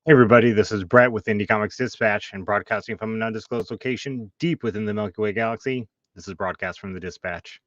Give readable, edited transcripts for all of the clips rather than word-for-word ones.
Hey everybody, this is Brett with Indie Comics Dispatch and broadcasting from an undisclosed location deep within the Milky Way galaxy. This is broadcast from the Dispatch.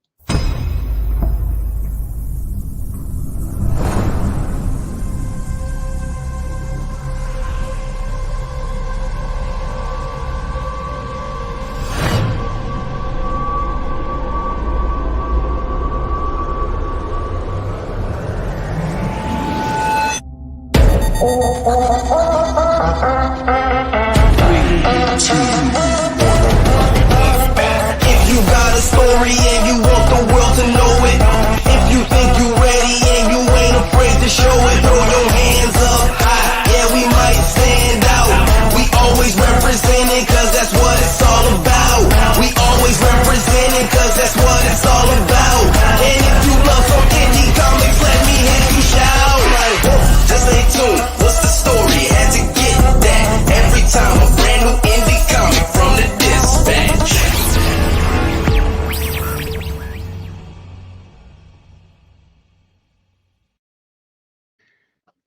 If you got a story and you want the world to know it, if you think you ready and you ain't afraid to show it, throw your hands up high, yeah, we might stand out. We always representing cause that's what it's all about. We always representing cause that's what it's all about. And if you love some indie comics, let me hear you shout. Like, just stay tuned, what's the story? Had to get that every time a brand new indie comic from the Dispatch.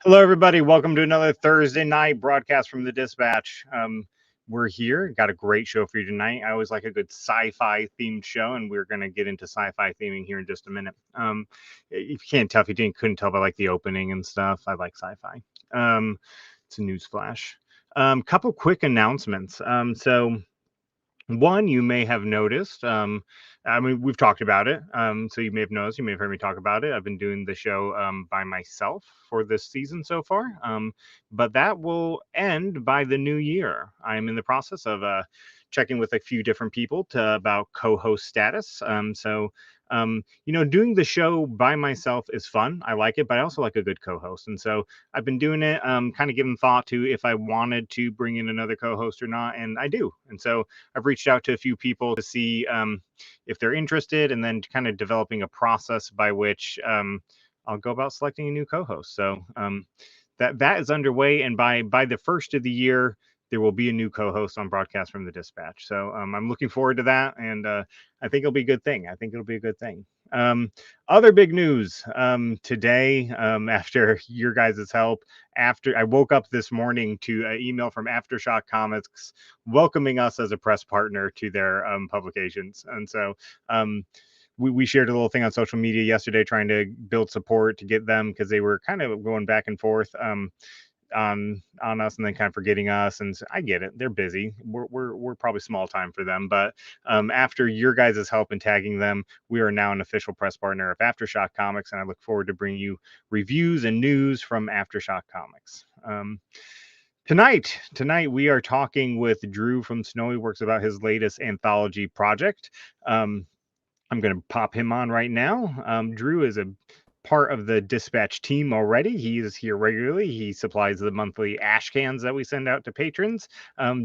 Hello everybody, welcome to another Thursday night broadcast from the Dispatch. We're here, got a great show for you tonight. I always like a good sci-fi themed show, and we're going to get into sci-fi theming here in just a minute. If you can't tell, if you couldn't tell by like the opening and stuff, I like sci-fi. It's a news flash. Couple quick announcements. So one, you may have noticed, I mean, we've talked about it. So you may have noticed, you may have heard me talk about it. I've been doing the show by myself for this season so far. But that will end by the new year. I'm in the process of checking with a few different people about co-host status. Doing the show by myself is fun. I like it, but I also like a good co-host. And so I've been doing it, kind of giving thought to if I wanted to bring in another co-host or not, and I do. And so I've reached out to a few people to see if they're interested, and then kind of developing a process by which I'll go about selecting a new co-host. So that is underway, and by the first of the year, there will be a new co-host on Broadcast from the Dispatch. So I'm looking forward to that, and I think it'll be a good thing. Other big news today, after your guys' help, after I woke up this morning to an email from Aftershock Comics welcoming us as a press partner to their publications. And so we shared a little thing on social media yesterday trying to build support to get them, because they were kind of going back and forth on us and then kind of forgetting us. And so I get it, they're busy, we're probably small time for them, but after your guys' help in tagging them, we are now an official press partner of Aftershock Comics, and I look forward to bringing you reviews and news from Aftershock Comics. Tonight we are talking with Drew from SnowyWorks about his latest anthology project. I'm going to pop him on right now. Drew is a part of the Dispatch team already. He is here regularly. He supplies the monthly ash cans that we send out to patrons.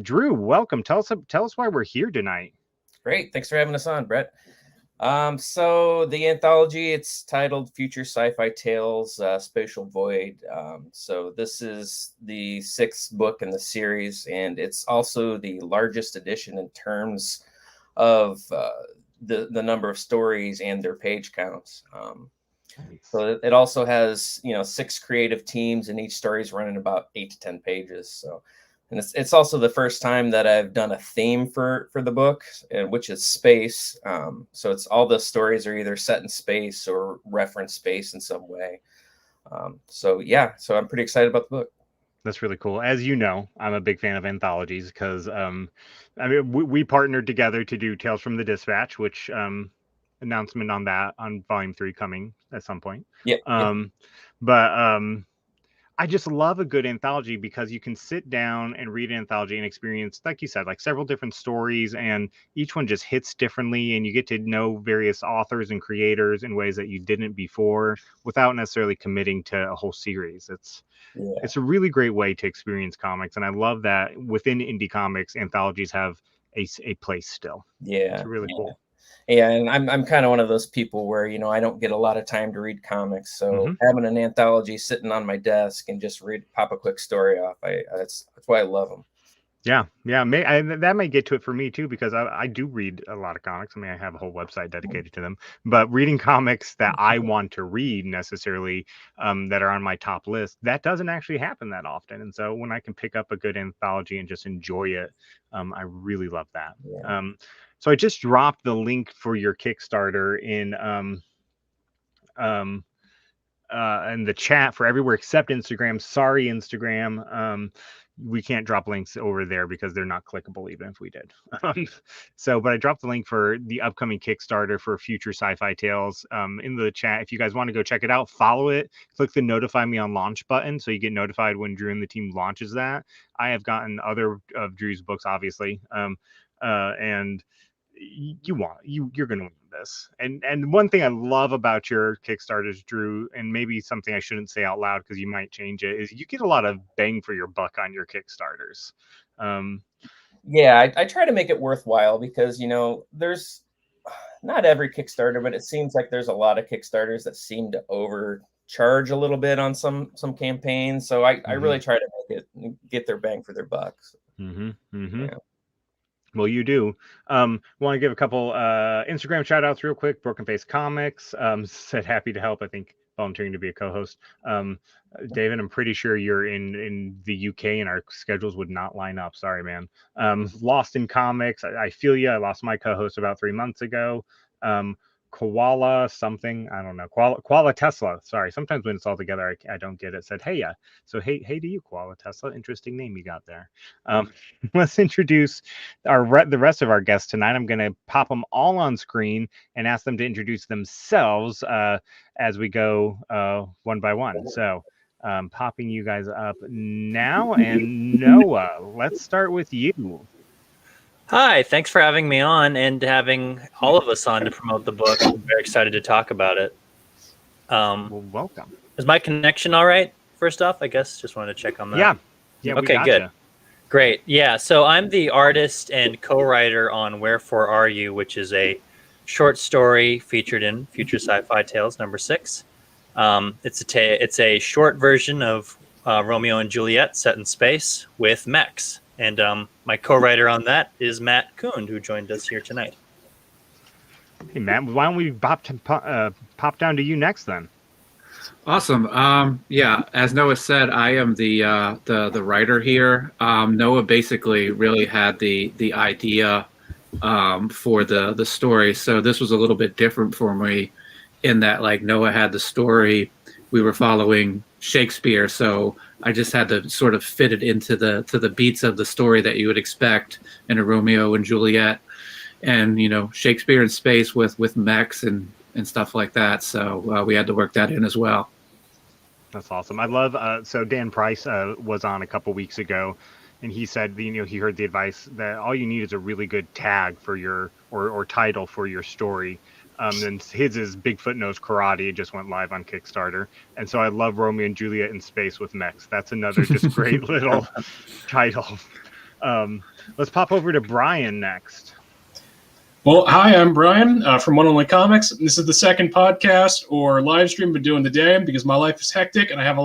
Drew, welcome. Tell us why we're here tonight. Great. Thanks for having us on, Brett. So the anthology, it's titled Future Sci-Fi Tales, Spatial Void. So this is the 6th book in the series, and it's also the largest edition in terms of the number of stories and their page counts. So it also has 6 creative teams, and each story is running about 8 to 10 pages. So, and it's also the first time that I've done a theme for the book, which is space. So it's all the stories are either set in space or reference space in some way. So I'm pretty excited about the book. That's really cool. As you know, I'm a big fan of anthologies because we partnered together to do Tales from the Dispatch, which announcement on that on volume 3 coming at some point. But I just love a good anthology because you can sit down and read an anthology and experience, like you said, like several different stories, and each one just hits differently, and you get to know various authors and creators in ways that you didn't before without necessarily committing to a whole series. It's a really great way to experience comics, and I love that within indie comics, anthologies have a place still. It's really cool. Yeah, and I'm kind of one of those people where, I don't get a lot of time to read comics. So having an anthology sitting on my desk and just pop a quick story off, that's why I love them. Yeah, that may get to it for me too, because I do read a lot of comics. I mean, I have a whole website dedicated to them, but reading comics that I want to read necessarily, that are on my top list, that doesn't actually happen that often. And so when I can pick up a good anthology and just enjoy it, I really love that. Yeah. So I just dropped the link for your Kickstarter um, in the chat for everywhere except Instagram. Sorry, Instagram. We can't drop links over there because they're not clickable, even if we did. But I dropped the link for the upcoming Kickstarter for Future Sci-Fi Tales in the chat. If you guys want to go check it out, follow it. Click the notify me on launch button so you get notified when Drew and the team launches that. I have gotten other of Drew's books, obviously, and you're going to win this. And one thing I love about your Kickstarters, Drew, and maybe something I shouldn't say out loud because you might change it, is you get a lot of bang for your buck on your Kickstarters. Yeah, I try to make it worthwhile because, there's not every Kickstarter, but it seems like there's a lot of Kickstarters that seem to overcharge a little bit on some campaigns. So I really try to make it get their bang for their bucks. Yeah. Well, you do. Want to give a couple Instagram shout outs real quick. Broken Face Comics said happy to help. I think volunteering to be a co-host. David, I'm pretty sure you're in the UK and our schedules would not line up. Sorry, man. Lost in Comics. I feel you. I lost my co-host about 3 months ago. Koala something, I don't know. Koala Tesla. Sorry, sometimes when it's all together, I don't get it. Said hey, so hey to you, Koala Tesla. Interesting name you got there. Let's introduce the rest of our guests tonight. I'm going to pop them all on screen and ask them to introduce themselves as we go one by one. So popping you guys up now, and Noah, let's start with you. Hi, thanks for having me on and having all of us on to promote the book. I'm very excited to talk about it. Well, welcome. Is my connection all right? First off, I guess just wanted to check on that. Yeah. Okay, good. Great. Yeah, so I'm the artist and co-writer on Wherefore Are You, which is a short story featured in Future Sci-Fi Tales #6. It's a short version of Romeo and Juliet set in space with mechs. And my co-writer on that is Matt Kuhn, who joined us here tonight. Hey, Matt, why don't we pop down to you next then? Awesome. Yeah, as Noah said, I am the writer here. Noah basically really had the idea for the story, so this was a little bit different for me in that, like, Noah had the story, we were following Shakespeare, so I just had to sort of fit it into the beats of the story that you would expect in a Romeo and Juliet, and Shakespeare in space with mechs and stuff like that. So we had to work that in as well. That's awesome. I love. So Dan Price was on a couple weeks ago, and he said he heard the advice that all you need is a really good tag for your or title for your story. And his is Bigfoot Knows Karate. It just went live on Kickstarter. And so I love Romeo and Juliet in space with mechs. That's another just great little title. Let's pop over to Brian next. Well, hi, I'm Brian from One Only Comics. This is the second podcast or live stream I've been doing today because my life is hectic and I have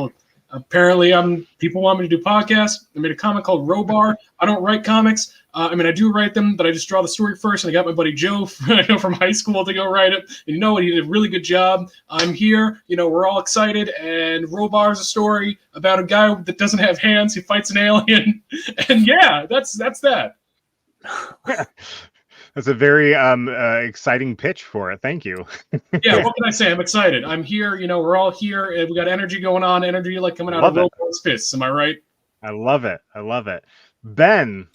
people want me to do podcasts. I made a comic called Robar. I don't write comics. I do write them, but I just draw the story first. And I got my buddy Joe from high school to go write it. And he did a really good job. I'm here. We're all excited. And Robar is a story about a guy that doesn't have hands. He fights an alien. And yeah, that's that. That's a very exciting pitch for it. Thank you. Yeah, what can I say? I'm excited. I'm here. We're all here. And we got energy going on. Energy like coming out of Robar's fists. Am I right? I love it. Ben.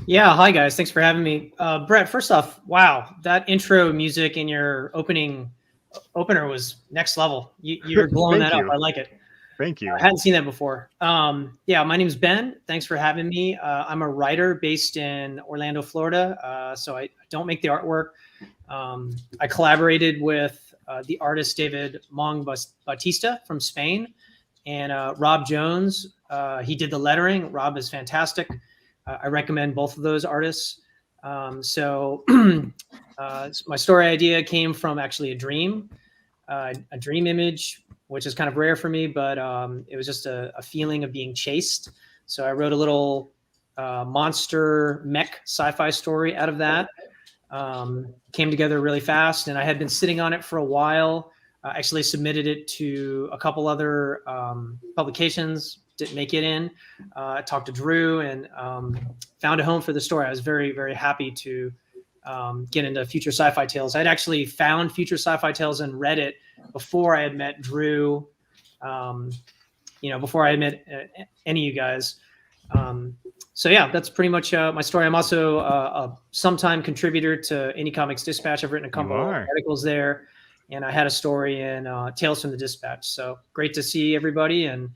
Yeah, hi guys. Thanks for having me. Brett, first off, wow, that intro music in your opener was next level. You're blowing that up. I like it. Thank you. I hadn't seen that before. Yeah, my name's Ben. Thanks for having me. I'm a writer based in Orlando, Florida. So I don't make the artwork. I collaborated with the artist David Mong Bautista from Spain and Rob Jones. He did the lettering. Rob is fantastic. I recommend both of those artists. So my story idea came from actually a dream image, which is kind of rare for me, but it was just a feeling of being chased. So I wrote a little monster mech sci-fi story out of that. Came together really fast, and I had been sitting on it for a while. Actually submitted it to a couple other publications, didn't make it in. I talked to Drew and found a home for the story. I was very, very happy to get into Future Sci-Fi Tales. I'd actually found Future Sci-Fi Tales and read it before I had met Drew, before I had met any of you guys. So yeah, that's pretty much my story. I'm also a sometime contributor to Indie Comics Dispatch. I've written a couple of articles there, and I had a story in Tales from the Dispatch. So great to see everybody, and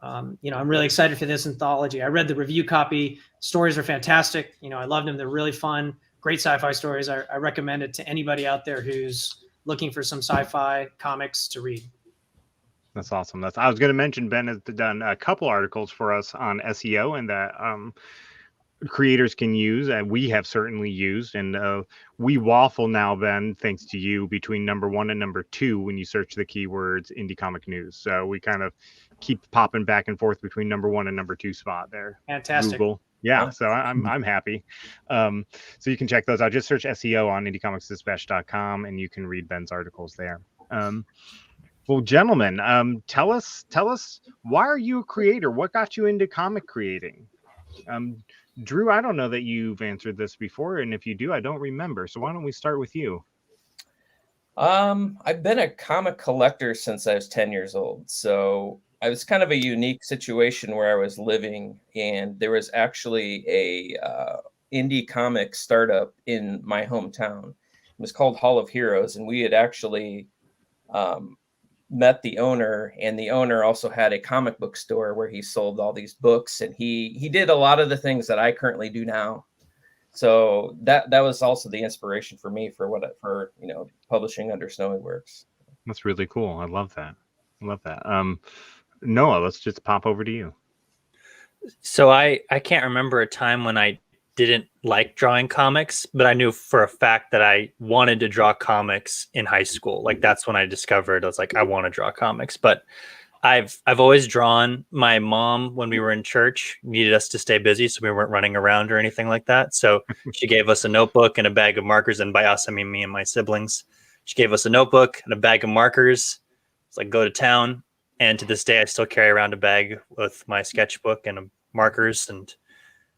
I'm really excited for this anthology. I read the review copy. Stories are fantastic. I loved them. They're really fun, great sci-fi stories. I recommend it to anybody out there who's looking for some sci-fi comics to read. That's awesome. I was going to mention Ben has done a couple articles for us on SEO and that creators can use, and we have certainly used. And we waffle now, Ben, thanks to you, between number 1 and number 2 when you search the keywords indie comic news. So we kind of keep popping back and forth between number 1 and number 2 spot there. Fantastic. Google. Yeah, so I'm happy. So you can check those out. Just search SEO on indiecomicsdispatch.com and you can read Ben's articles there. Well, gentlemen, tell us, why are you a creator? What got you into comic creating? Drew, I don't know that you've answered this before, and if you do, I don't remember. So why don't we start with you? I've been a comic collector since I was 10 years old. So I was kind of a unique situation where I was living, and there was actually a indie comic startup in my hometown. It was called Hall of Heroes, and we had actually met the owner, and the owner also had a comic book store where he sold all these books, and he did a lot of the things that I currently do now. So that was also the inspiration for me for publishing under SnowyWorks. That's really cool. I love that. Noah, let's just pop over to you. So I can't remember a time when I didn't like drawing comics, but I knew for a fact that I wanted to draw comics in high school. Like that's when I discovered, I was like, I want to draw comics. But I've always drawn. My mom, when we were in church, needed us to stay busy, so we weren't running around or anything like that. So she gave us a notebook and a bag of markers. And by us, I mean me and my siblings. She gave us a notebook and a bag of markers. It's like, go to town. And to this day, I still carry around a bag with my sketchbook and markers, and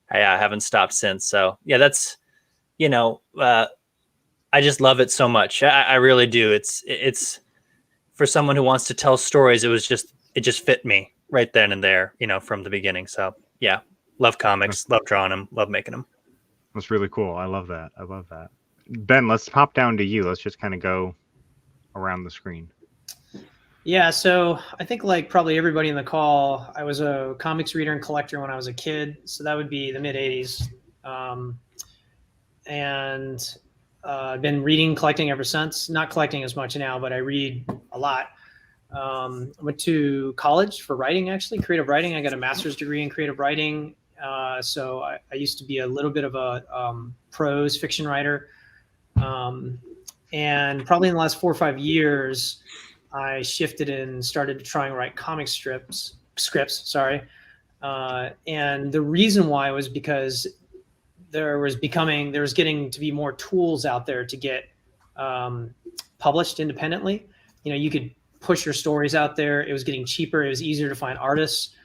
I haven't stopped since. So yeah, that's, I just love it so much. I really do. It's for someone who wants to tell stories. It just fit me right then and there, from the beginning. So yeah, love comics, love drawing them, love making them. That's really cool. I love that. Ben, let's pop down to you. Let's just kind of go around the screen. Yeah, so I think like probably everybody in the call, I was a comics reader and collector when I was a kid. So that would be the mid 80s. And I've been reading, collecting ever since. Not collecting as much now, but I read a lot. I went to college for writing, actually, creative writing. I got a master's degree in creative writing. So I used to be a little bit of a prose fiction writer. And probably in the last 4 or 5 years, I shifted and started to try and write comic scripts. And the reason why was because there was getting to be more tools out there to get published independently. You could push your stories out there. It was getting cheaper. It was easier to find artists.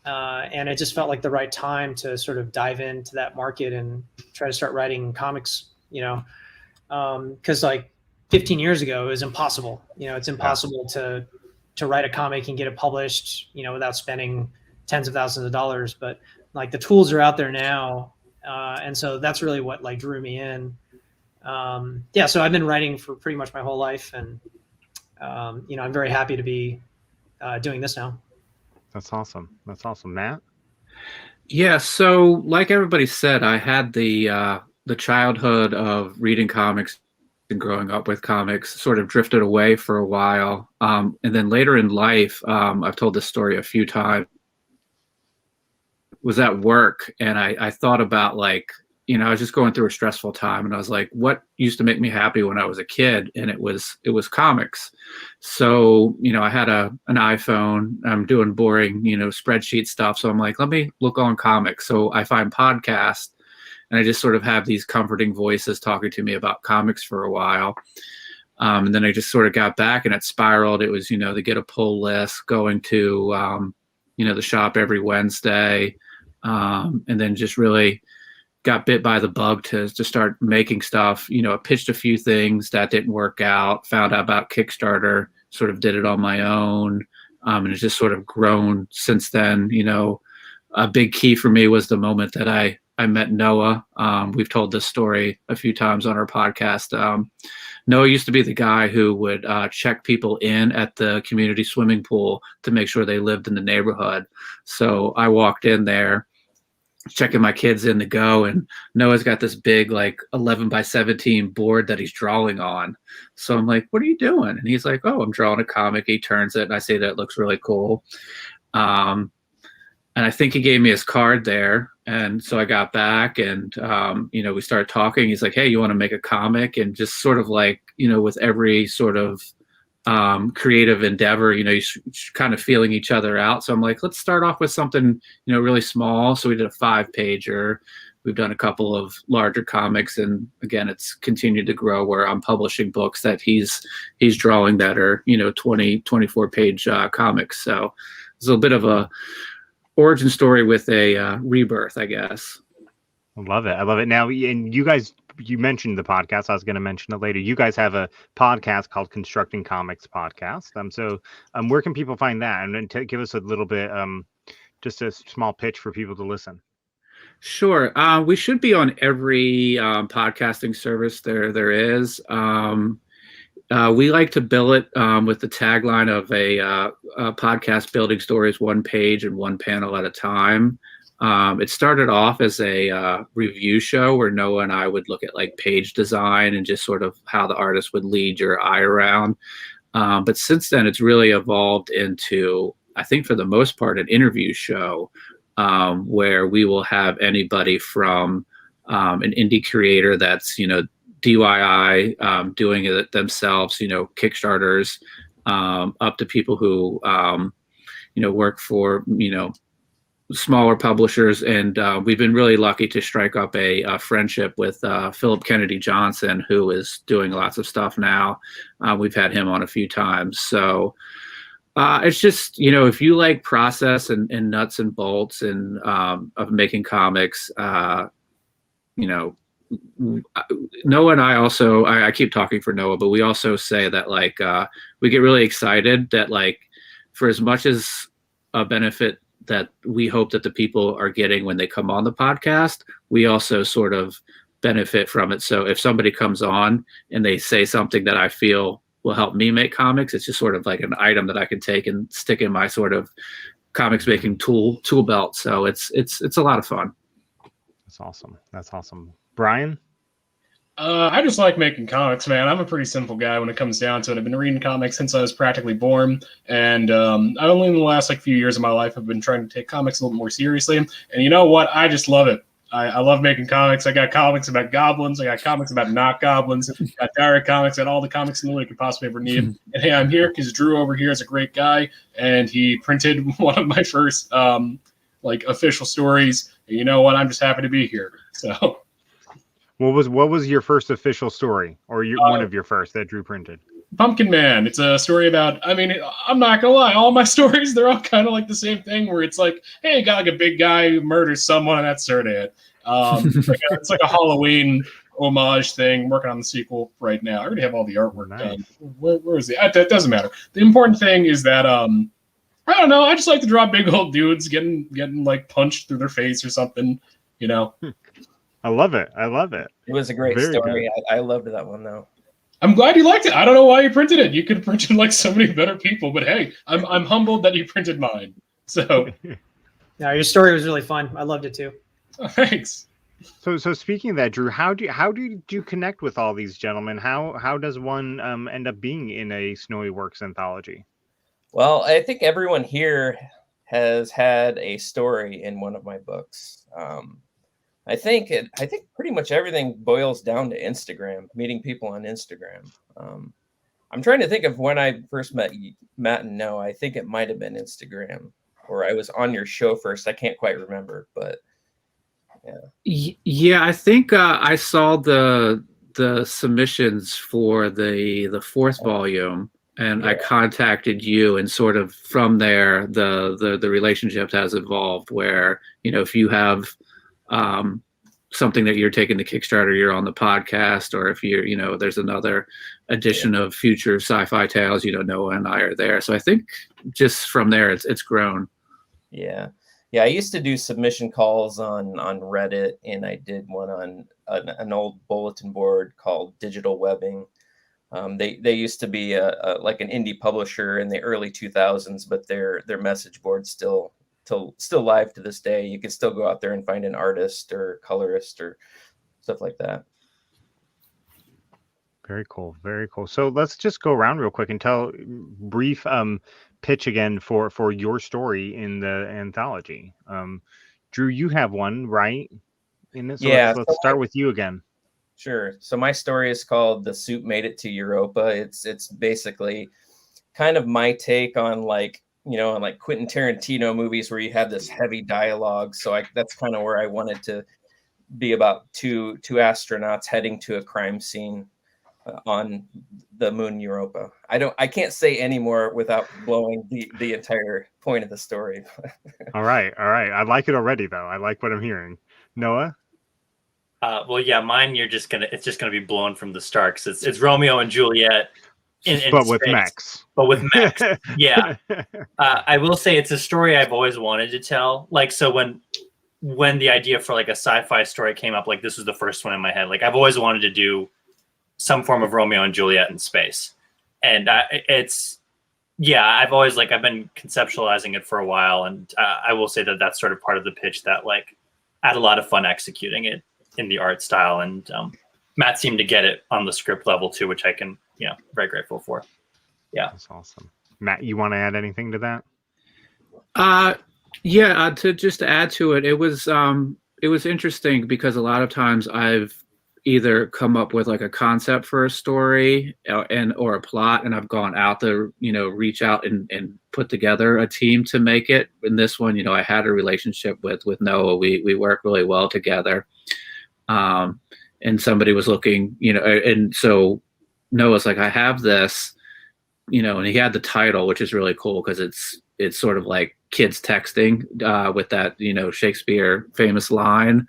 And it just felt like the right time to sort of dive into that market and try to start writing comics, because like 15 years ago, it was impossible. It's impossible to write a comic and get it published, without spending tens of thousands of dollars. But like the tools are out there now. And so that's really what like drew me in. So I've been writing for pretty much my whole life. And, I'm very happy to be doing this now. That's awesome. Matt? Yeah, so like everybody said, I had the childhood of reading comics and growing up with comics, sort of drifted away for a while. And then later in life, I've told this story a few times, was at work, and I thought about like I was just going through a stressful time, and I was like, what used to make me happy when I was a kid? And it was comics. So, I had an iPhone. I'm doing boring, spreadsheet stuff. So I'm like, let me look on comics. So I find podcasts, and I just sort of have these comforting voices talking to me about comics for a while. And then I just sort of got back, and it spiraled. It was, the get a pull list, going to, the shop every Wednesday, and then just really got bit by the bug to start making stuff. I pitched a few things that didn't work out, found out about Kickstarter, sort of did it on my own. And it's just sort of grown since then. A big key for me was the moment that I met Noah. We've told this story a few times on our podcast. Noah used to be the guy who would check people in at the community swimming pool to make sure they lived in the neighborhood. So I walked in there, checking my kids in to go, and Noah's got this big 11 by 17 board that he's drawing on. So I'm like, what are you doing? And he's like, oh, I'm drawing a comic. He turns it, and I say that it looks really cool. And I think he gave me his card there. And so I got back, and we started talking. He's like, hey, you want to make a comic? And just sort of with every sort of creative endeavor, you're kind of feeling each other out. So I'm like, let's start off with something, really small. So we did a 5-pager. We've done a couple of larger comics, and again, it's continued to grow where I'm publishing books that he's drawing that are, 24-page comics. So it's a bit of a origin story with a rebirth, I guess. I love it. Now, and you guys, you mentioned the podcast. I was going to mention it later. You guys have a podcast called Constructing Comics Podcast. So where can people find that? And then give us a little bit, just a small pitch for people to listen. Sure. We should be on every podcasting service there is. We like to bill it with the tagline of a podcast building stories one page and one panel at a time. It started off as a review show where Noah and I would look at page design and just sort of how the artist would lead your eye around. But since then, it's really evolved into, I think for the most part, an interview show where we will have anybody from an indie creator that's, DIY, doing it themselves, Kickstarters, up to people who, work for, smaller publishers. And we've been really lucky to strike up a friendship with Philip Kennedy Johnson, who is doing lots of stuff now. We've had him on a few times. So it's just, if you like process and nuts and bolts and of making comics, Noah and I also, I keep talking for Noah, but we also say that we get really excited that for as much as a benefit that we hope that the people are getting when they come on the podcast, we also sort of benefit from it. So if somebody comes on and they say something that I feel will help me make comics, it's just sort of like an item that I can take and stick in my sort of comics making tool belt. So it's a lot of fun. That's awesome. Brian? I just like making comics, man. I'm a pretty simple guy when it comes down to it. I've been reading comics since I was practically born, and I only in the last few years of my life have been trying to take comics a little more seriously. And you know what? I just love it. I love making comics. I got comics about goblins. I got comics about not goblins. I got diary comics. I got all the comics in the world you could possibly ever need. And hey, I'm here because Drew over here is a great guy, and he printed one of my first official stories. And you know what? I'm just happy to be here. So. What was your first official story, or one of your first that Drew printed? Pumpkin Man. It's a story about, I'm not gonna lie, all my stories, they're all kind of like the same thing, where it's hey, you got a big guy who murders someone, and that's sort of it. It's like a Halloween homage thing. I'm working on the sequel right now. I already have all the artwork done. Where is it? That doesn't matter. The important thing is that I don't know, I just like to draw big old dudes getting punched through their face or something, I love it. It was a great story. I loved that one, though. I'm glad you liked it. I don't know why you printed it. You could have printed so many better people, but hey, I'm humbled that you printed mine. So, yeah, your story was really fun. I loved it too. Oh, thanks. So speaking of that, Drew, how do you connect with all these gentlemen? How does one end up being in a SnowyWorks anthology? Well, I think everyone here has had a story in one of my books. I think pretty much everything boils down to Instagram, meeting people on Instagram. I'm trying to think of when I first met Matt and Noah. I think it might have been Instagram, or I was on your show first. I can't quite remember, but yeah. Yeah, I think I saw the submissions for the fourth volume, and I contacted you, and sort of from there the relationship has evolved, where if you have something that you're taking to Kickstarter, you're on the podcast, or if you're there's another edition of Future Sci-Fi Tales, Noah and I are there. So I think just from there it's grown. Yeah, I used to do submission calls on Reddit, and I did one on an old bulletin board called Digital Webbing. They used to be like an indie publisher in the early 2000s, but their message board's still live to this day. You can still go out there and find an artist or colorist or stuff like that. Very cool. Very cool. So let's just go around real quick and tell brief pitch again for your story in the anthology. Drew, you have one, right? In it? So let's start with you again. Sure. So my story is called The Soup Made It to Europa. It's basically kind of my take on like Quentin Tarantino movies where you have this heavy dialogue. So that's kind of where I wanted to be, about two astronauts heading to a crime scene on the moon Europa. I can't say any more without blowing the entire point of the story. All right. I like it already, though. I like what I'm hearing. Noah? Well, yeah, mine. It's just gonna be blown from the start, because it's Romeo and Juliet, but with mechs. But with mechs, yeah. I will say it's a story I've always wanted to tell. Like, so when the idea for like a sci-fi story came up, like this was the first one in my head. Like I've always wanted to do some form of Romeo and Juliet in space, and I've been conceptualizing it for a while, and I will say that that's sort of part of the pitch, that like I had a lot of fun executing it in the art style, and Matt seemed to get it on the script level too, which I can, very grateful for. Yeah, that's awesome. Matt, you want to add anything to that? To just add to it, it was interesting because a lot of times I've either come up with like a concept for a story or a plot, and I've gone out to reach out and put together a team to make it. In this one, I had a relationship with Noah. We work really well together, and somebody was looking, and so Noah's like, I have this, and he had the title, which is really cool because it's sort of like kids texting with that Shakespeare famous line.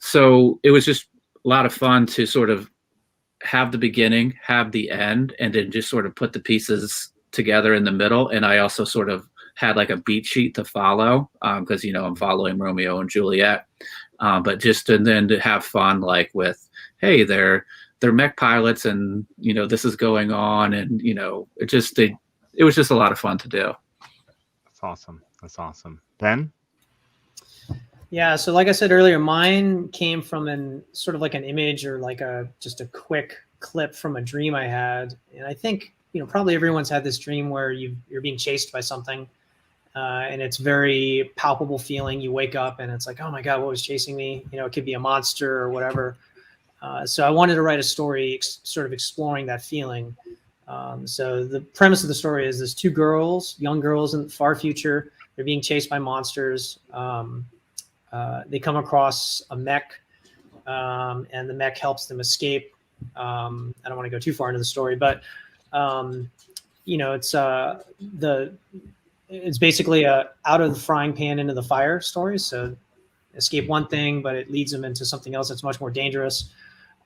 So it was just a lot of fun to sort of have the beginning, have the end, and then just sort of put the pieces together in the middle. And I also sort of had like a beat sheet to follow because I'm following Romeo and Juliet, but then to have fun, like with, hey, they're mech pilots, and this is going on, and it was just a lot of fun to do. That's awesome. Ben? Yeah, so like I said earlier, mine came from an image, or like just a quick clip from a dream I had. And I think, probably everyone's had this dream where you're being chased by something, and it's very palpable feeling. You wake up and it's like, oh my God, what was chasing me? It could be a monster or whatever. So I wanted to write a story sort of exploring that feeling. So the premise of the story is there's two young girls in the far future. They're being chased by monsters. They come across a mech, and the mech helps them escape. I don't want to go too far into the story, but it's basically a out of the frying pan into the fire story. So escape one thing, but it leads them into something else that's much more dangerous.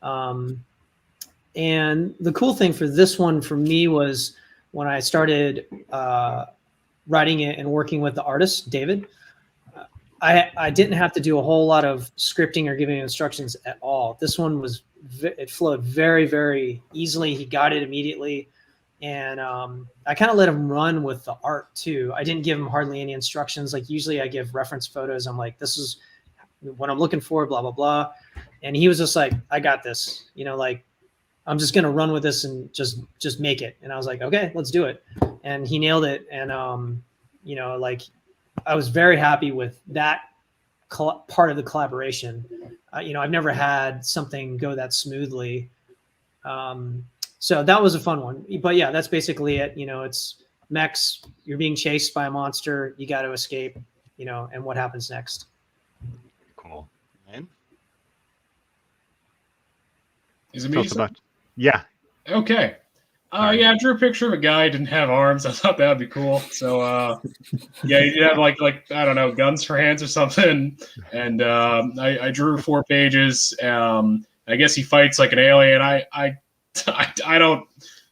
And the cool thing for this one for me was when I started writing it and working with the artist, David, I didn't have to do a whole lot of scripting or giving instructions at all. This one it flowed very, very easily. He got it immediately. And I kind of let him run with the art too. I didn't give him hardly any instructions. Like usually I give reference photos. I'm like, this is what I'm looking for, blah, blah, blah. And he was just like, I got this, I'm just going to run with this and just make it. And I was like, okay, let's do it. And he nailed it. And, I was very happy with that part of the collaboration. I've never had something go that smoothly. So that was a fun one. But yeah, that's basically it. It's mechs, you're being chased by a monster, you got to escape, and what happens next. Cool. And Is it me? Yeah. Okay. Yeah, I drew a picture of a guy who didn't have arms. I thought that would be cool. So, yeah, he did have like I don't know, guns for hands or something. And I drew 4 pages. I guess he fights like an alien. I don't.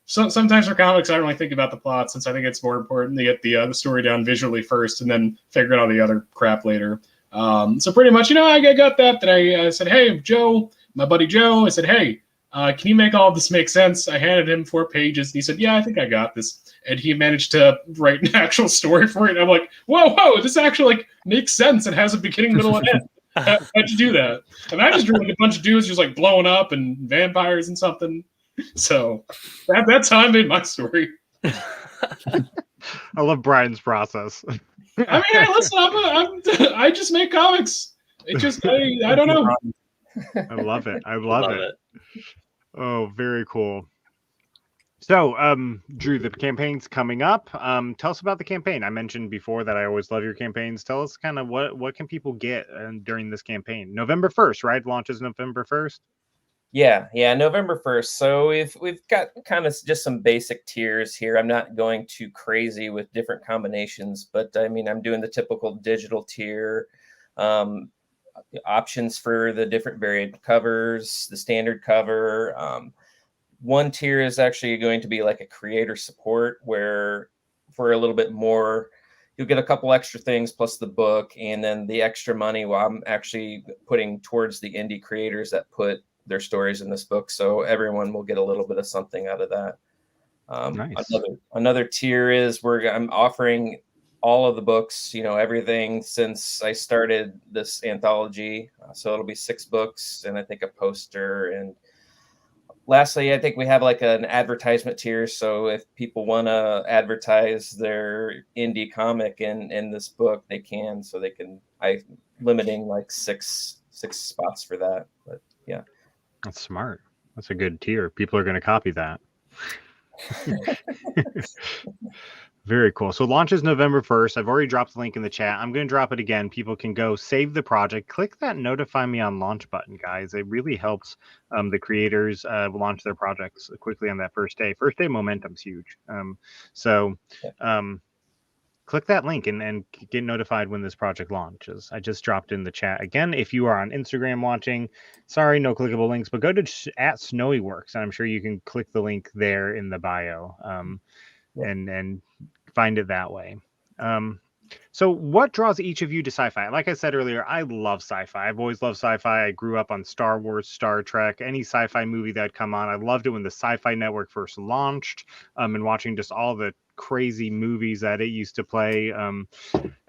Sometimes for comics, I don't really think about the plot, since I think it's more important to get the story down visually first and then figure out all the other crap later. So pretty much, I got that. That I said, hey, Joe, my buddy Joe. I said, hey. Can you make all of this make sense? I handed him 4 pages, and he said, yeah, I think I got this. And he managed to write an actual story for it. And I'm like, whoa, this actually makes sense. It has a beginning, middle, and end. How'd you do that? And I just drew a bunch of dudes just blowing up and vampires and something. So that's how I made my story. I love Brian's process. I mean, listen, I just make comics. It just, I don't know. I love it. I love it. Oh, very cool. So, Drew, the campaign's coming up. Tell us about the campaign. I mentioned before that I always love your campaigns. Tell us kind of what can people get during this campaign? November 1st, right? Launches November 1st. Yeah, November 1st. So we've got kind of just some basic tiers here. I'm not going too crazy with different combinations, but I mean, I'm doing the typical digital tier. Options for the different varied covers, the standard cover. One tier is actually going to be like a creator support, where for a little bit more, you'll get a couple extra things plus the book, and then the extra money, well, I'm actually putting towards the indie creators that put their stories in this book. So everyone will get a little bit of something out of that. Nice. Another tier is I'm offering all of the books, everything since I started this anthology. So it'll be 6 books and I think a poster. And lastly, I think we have like an advertisement tier. So if people want to advertise their indie comic in this book, they can. So I'm limiting like six spots for that. But yeah. That's smart. That's a good tier. People are going to copy that. Very cool. So launches November 1st. I've already dropped the link in the chat. I'm going to drop it again. People can go save the project. Click that notify me on launch button, guys. It really helps the creators launch their projects quickly on that first day. First day momentum's huge. Click that link and get notified when this project launches. I just dropped in the chat. Again, if you are on Instagram watching, sorry, no clickable links, but go to @SnowyWorks, and I'm sure you can click the link there in the bio. And find it that way. So what draws each of you to sci-fi? Like I said earlier, I love sci-fi. I've always loved sci-fi. I grew up on Star Wars, Star Trek, any sci-fi movie that'd come on. I loved it when the Sci-Fi Network first launched, and watching just all the crazy movies that it used to play.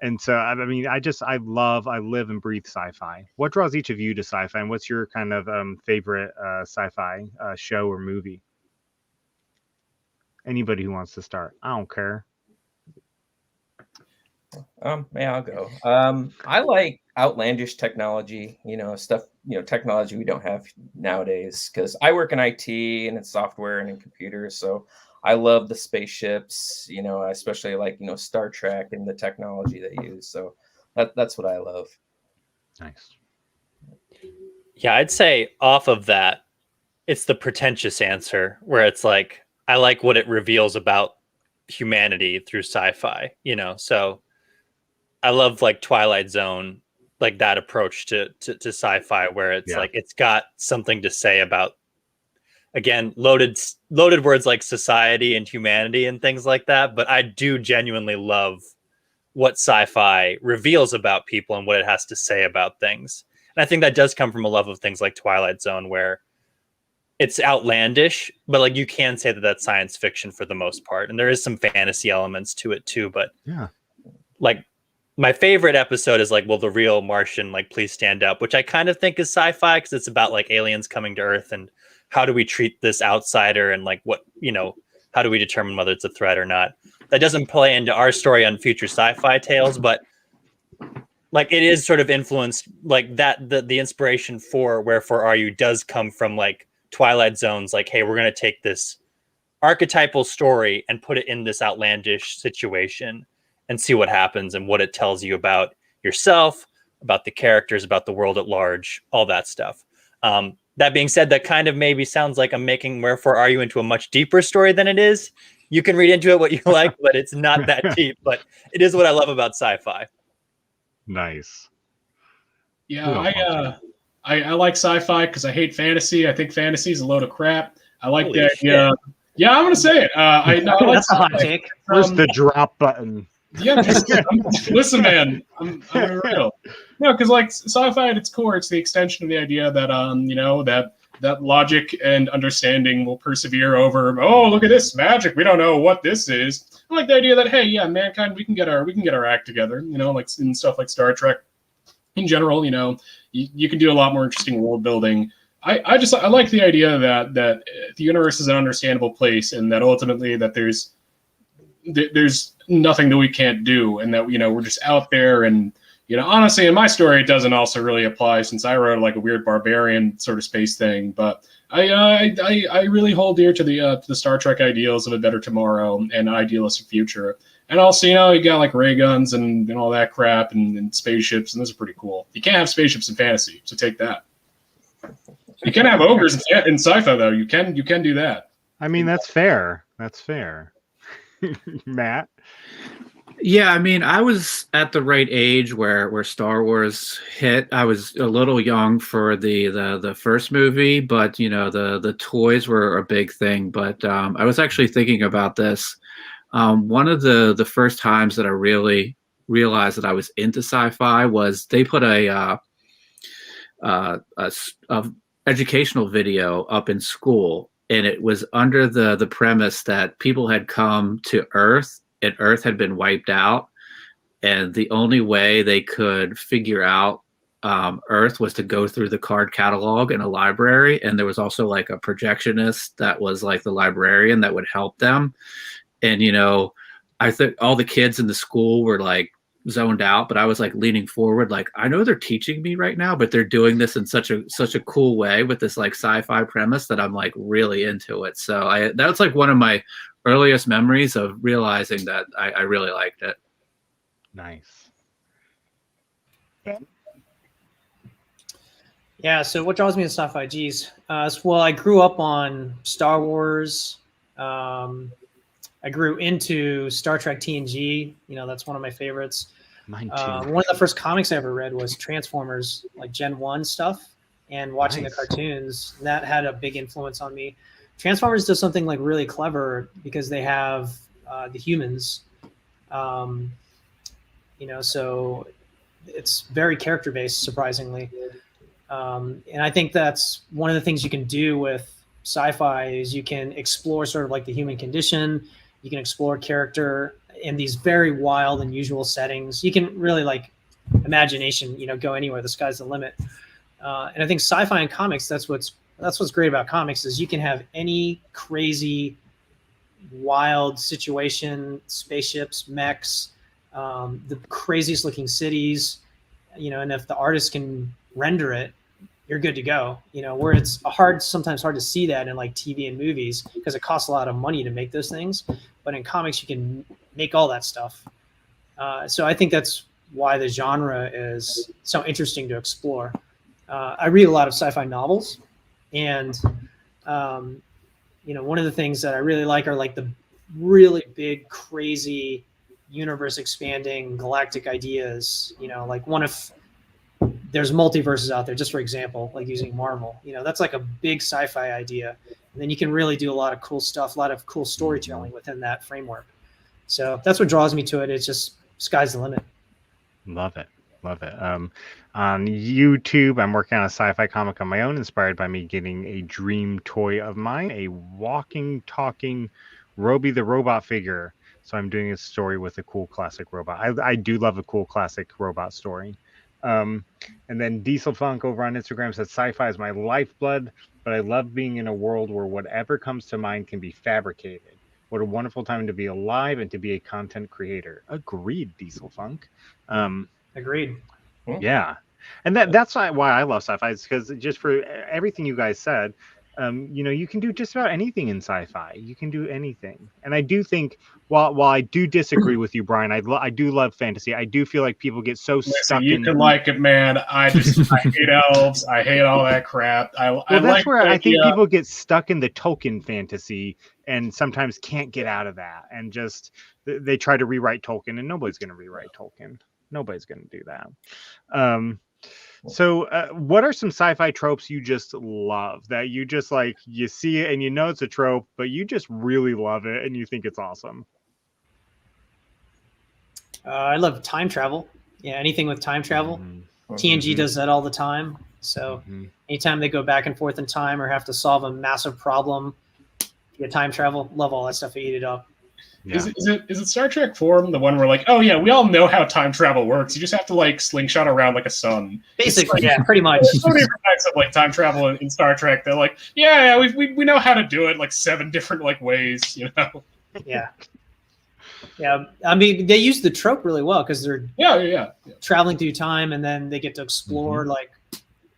And so, I mean, I live and breathe sci-fi. What draws each of you to sci-fi, and what's your kind of favorite sci-fi show or movie? Anybody who wants to start, I don't care. Yeah, I'll go. I like outlandish technology, stuff, technology we don't have nowadays, because I work in IT and in software and in computers. So I love the spaceships, I especially like, Star Trek and the technology they use. So that's what I love. Nice. Yeah, I'd say off of that, it's the pretentious answer where it's like, I like what it reveals about humanity through sci-fi, so I love like Twilight Zone, like that approach to sci-fi, where it's like, it's got something to say about, again, loaded words like society and humanity and things like that. But I do genuinely love what sci-fi reveals about people and what it has to say about things. And I think that does come from a love of things like Twilight Zone, where it's outlandish, but like you can say that that's science fiction for the most part. And there is some fantasy elements to it too. But like my favorite episode is like, will the real Martian like please stand up, which I kind of think is sci-fi because it's about like aliens coming to Earth and how do we treat this outsider and like what, how do we determine whether it's a threat or not? That doesn't play into our story on Future Sci-Fi Tales, but like it is sort of influenced like that. The inspiration for Wherefore Are You does come from like Twilight Zone's like, hey, we're going to take this archetypal story and put it in this outlandish situation and see what happens and what it tells you about yourself, about the characters, about the world at large, all that stuff. That being said, that kind of maybe sounds like I'm making Wherefore Are You into a much deeper story than it is. You can read into it what you like, but it's not that deep. But it is what I love about sci-fi. Nice. Yeah, I like sci-fi because I hate fantasy. I think fantasy is a load of crap. I like Holy the idea. shit. Yeah, I'm gonna say it. I like That's a hot sci-fi. take. Where's the drop button? Yeah, listen, man, I'm real. No, because like sci-fi at its core, it's the extension of the idea that that logic and understanding will persevere over. Oh, look at this magic. We don't know what this is. I like the idea that hey, yeah, mankind, we can get our act together. Like in stuff like Star Trek. In general, you can do a lot more interesting world building. I like the idea that the universe is an understandable place, and that ultimately that there's nothing that we can't do, and that we're just out there. And honestly, in my story, it doesn't also really apply since I wrote like a weird barbarian sort of space thing. But I really hold dear to the Star Trek ideals of a better tomorrow and an idealistic future. And also, you got like ray guns and all that crap and spaceships, and those are pretty cool. You can't have spaceships in fantasy, so take that. You can have ogres in sci-fi, though. You can do that. I mean, that's fair. That's fair. Matt? Yeah, I mean, I was at the right age where Star Wars hit. I was a little young for the first movie, but the toys were a big thing. But I was actually thinking about this. One of the first times that I really realized that I was into sci-fi was they put a educational video up in school, and it was under the premise that people had come to Earth and Earth had been wiped out, and the only way they could figure out Earth was to go through the card catalog in a library, and there was also like a projectionist that was like the librarian that would help them. And I think all the kids in the school were like zoned out, but I was like leaning forward, like I know they're teaching me right now, but they're doing this in such a cool way with this like sci-fi premise that I'm like really into it. So that's like one of my earliest memories of realizing that I really liked it. Nice. Yeah, so what draws me to sci-fi? Geez. Well, I grew up on Star Wars. I grew into Star Trek TNG. That's one of my favorites. Mine too. One of the first comics I ever read was Transformers, like Gen 1 stuff, and watching the cartoons. That had a big influence on me. Transformers does something like really clever because they have the humans. So it's very character-based, surprisingly. And I think that's one of the things you can do with sci-fi is you can explore sort of like the human condition. You can explore character in these very wild and unusual settings. You can really like imagination, go anywhere. The sky's the limit. And I think sci-fi and comics, that's what's great about comics is you can have any crazy, wild situation, spaceships, mechs, the craziest looking cities, and if the artist can render it, you're good to go. Where it's sometimes hard to see that in like TV and movies because it costs a lot of money to make those things. But in comics, you can make all that stuff. So I think that's why the genre is so interesting to explore. I read a lot of sci-fi novels, and one of the things that I really like are like the really big, crazy, universe-expanding galactic ideas. Like one of there's multiverses out there, just for example, like using Marvel. That's like a big sci-fi idea. And then you can really do a lot of cool stuff, a lot of cool storytelling within that framework. So that's what draws me to it. It's just sky's the limit. Love it. On YouTube, I'm working on a sci-fi comic on my own, inspired by me getting a dream toy of mine, a walking, talking Roby the robot figure. So I'm doing a story with a cool classic robot. I do love a cool classic robot story. And then Diesel Funk over on Instagram says, sci-fi is my lifeblood, but I love being in a world where whatever comes to mind can be fabricated. What a wonderful time to be alive and to be a content creator. Agreed, Diesel Funk. Agreed. Yeah, and that's why I love sci-fi, is because just for everything you guys said, you can do just about anything in sci-fi. You can do anything, and I do think while I do disagree with you, Brian, I do love fantasy. I do feel like people get so stuck You in. can like it, man. I hate elves. I hate all that crap. Well, I that's like where the I think idea- people get stuck in the Tolkien fantasy and sometimes can't get out of that, and just they try to rewrite Tolkien, and nobody's going to rewrite Tolkien. Nobody's going to do that. So what are some sci-fi tropes you just love, that you just like, you see it and you know it's a trope, but you just really love it and you think it's awesome? I love time travel. Yeah, anything with time travel. TNG does that all the time. So anytime they go back and forth in time or have to solve a massive problem, yeah, time travel, love all that stuff. I eat it up. Yeah. Is it Star Trek form, the one where like, oh yeah, we all know how time travel works. You just have to like slingshot around like a sun. Basically, yeah, pretty much. There's so many different types of like time travel in Star Trek. They're like, yeah, we know how to do it like 7 different like ways, you know. Yeah. Yeah, I mean, they use the trope really well because they're traveling through time, and then they get to explore like